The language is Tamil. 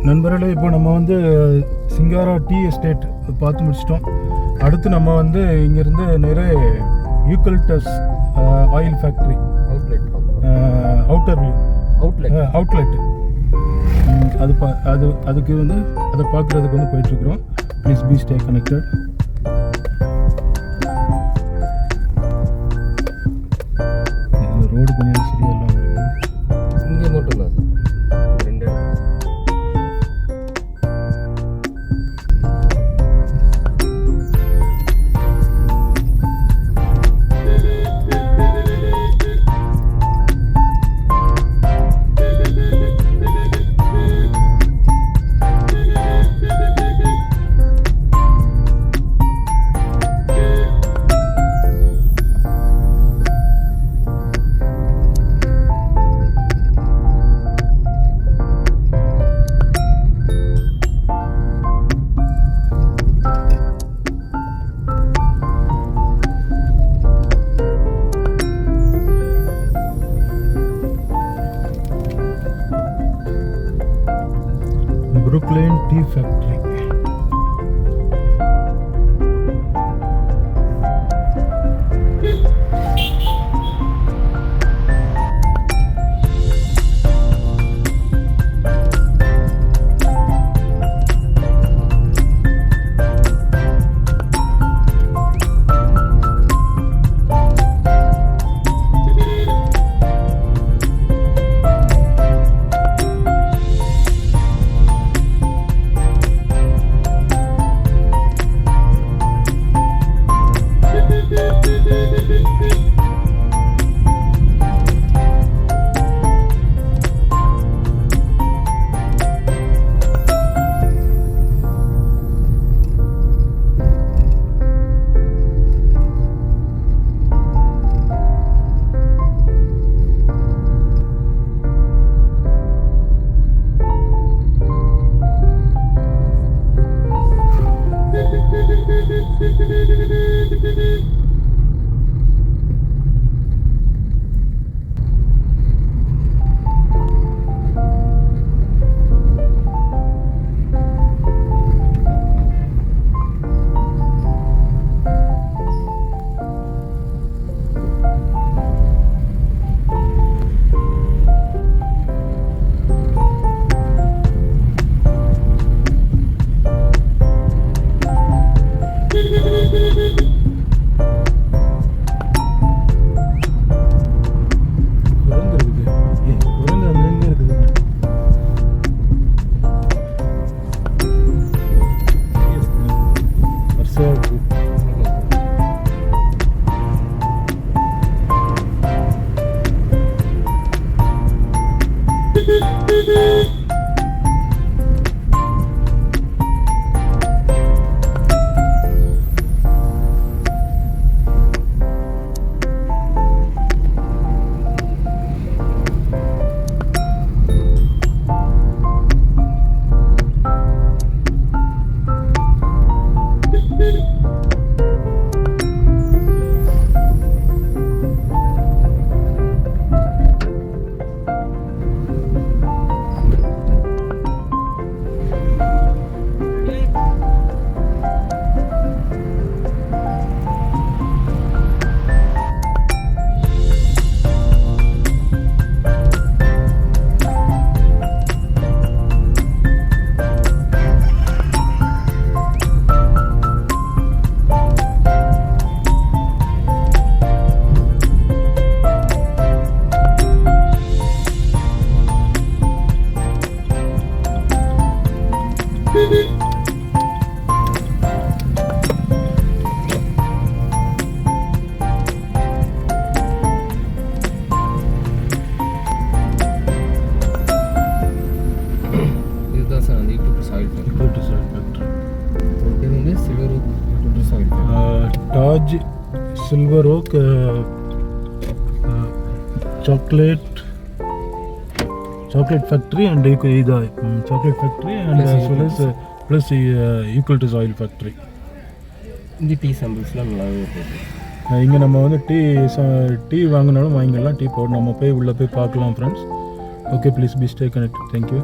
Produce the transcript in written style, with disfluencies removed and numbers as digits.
நண்பர்களே, இப்போ நம்ம வந்து சிங்காரா டீ எஸ்டேட் பார்த்து முடிச்சிட்டோம். அடுத்து நம்ம வந்து இங்கேருந்து நிறைய யூக்கலிப்டஸ் ஆயில் ஃபேக்ட்ரி அவுட்லெட் அதுக்கு வந்து அதை பார்க்குறதுக்கு வந்து போயிட்டுருக்குறோம். Please be stay connected. Road கொஞ்சம் சரியாக இல்லாமல் இருக்குது. இங்கே மட்டும்தான் ரெண்டு Brooklyn Tea Factory. Taj Silver Oak chocolate factory and chocolate factory and as well as plus eucalyptus oil factory. இந்த டீ சாம்பிள்ஸ்லாம் நல்லாவே போகுது. இங்கே நம்ம வந்து டீ வாங்கினாலும் வாங்கிடலாம். டீ போட நம்ம போய் உள்ளே போய் பார்க்கலாம் friends. Okay, please be stay connected. Thank you.